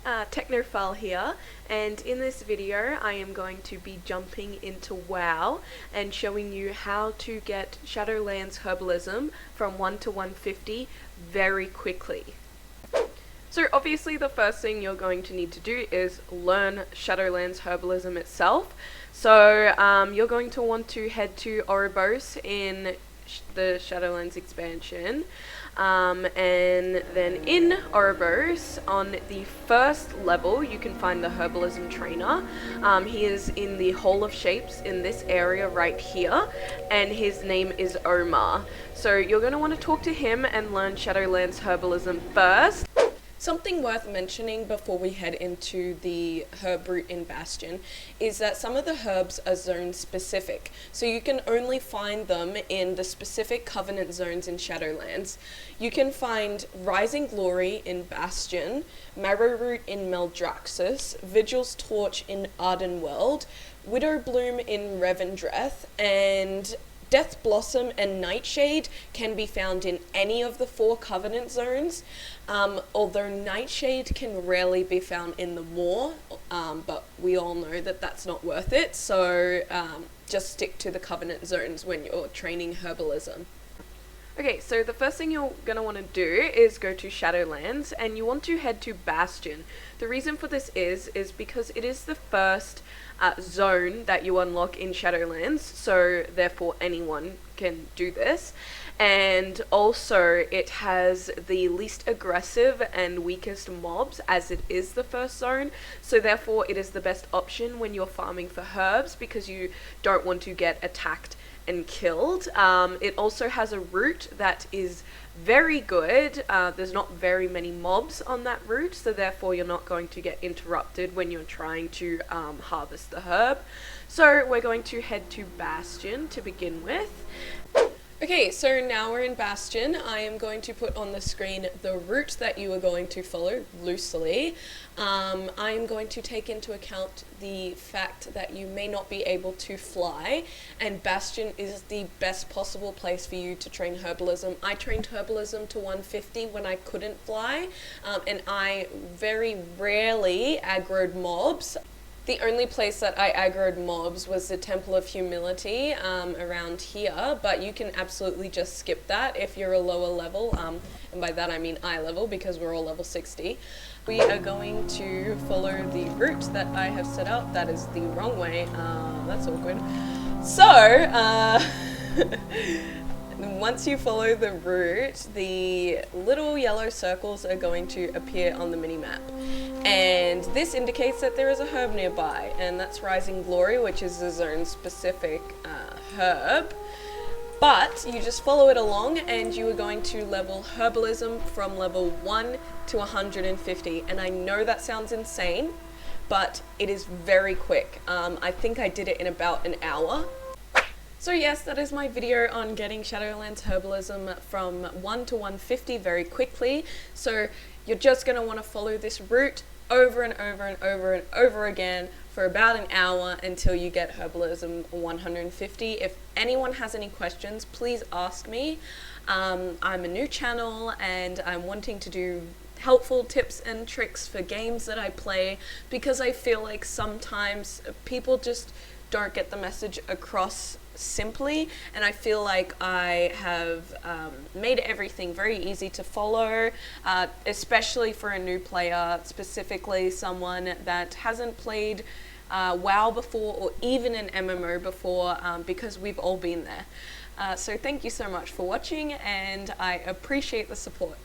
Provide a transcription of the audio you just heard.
Technophile here, and in this video I am going to be jumping into WoW and showing you how to get Shadowlands Herbalism from 1 to 150 very quickly. So obviously the first thing you're going to need to do is learn Shadowlands Herbalism itself. So you're going to want to head to Oribos in the Shadowlands expansion, and then in Oribos on the first level you can find the Herbalism trainer. He is in the Hall of Shapes in this area right here, and his name is Omar. So you're going to want to talk to him and learn Shadowlands Herbalism first. Something worth mentioning before we head into the herb route in Bastion is that some of the herbs are zone specific, so you can only find them in the specific covenant zones in Shadowlands. You can find Rising Glory in Bastion, Marrow Root in Meldraxxus, Vigil's Torch in Ardenworld, Widow Bloom in Revendreth, and Death Blossom and Nightshade can be found in any of the 4 Covenant zones, although Nightshade can rarely be found in the Maw, but we all know that that's not worth it, so just stick to the Covenant zones when you're training Herbalism. Okay, so the first thing you're going to want to do is go to Shadowlands, and you want to head to Bastion. The reason for this is because it is the first zone that you unlock in Shadowlands, so therefore anyone can do this. And also it has the least aggressive and weakest mobs, as it is the first zone, so therefore it is the best option when you're farming for herbs, because you don't want to get attacked and killed. It also has a route that is very good. There's not very many mobs on that route, so therefore you're not going to get interrupted when you're trying to harvest the herb. So we're going to head to Bastion to begin with. Okay, so now we're in Bastion. I am going to put on the screen the route that you are going to follow loosely. I am going to take into account the fact that you may not be able to fly, and Bastion is the best possible place for you to train Herbalism. I trained Herbalism to 150 when I couldn't fly, and I very rarely aggroed mobs. The only place that I aggroed mobs was the Temple of Humility around here, but you can absolutely just skip that if you're a lower level, and by that I mean eye level, because we're all level 60. We are going to follow the route that I have set out. That is the wrong way. That's awkward. So, once you follow the route, the little yellow circles are going to appear on the mini-map. And this indicates that there is a herb nearby, and that's Rising Glory, which is a zone-specific herb. But you just follow it along, and you are going to level Herbalism from level 1 to 150. And I know that sounds insane, but it is very quick. I think I did it in about an hour. So yes, that is my video on getting Shadowlands Herbalism from 1 to 150 very quickly. So you're just going to want to follow this route over and over and over and over again for about an hour until you get Herbalism 150. If anyone has any questions, please ask me. I'm a new channel and I'm wanting to do helpful tips and tricks for games that I play, because I feel like sometimes people just don't get the message across simply, and I feel like I have made everything very easy to follow, especially for a new player, specifically someone that hasn't played WoW before, or even an MMO before, because we've all been there. So thank you so much for watching, and I appreciate the support.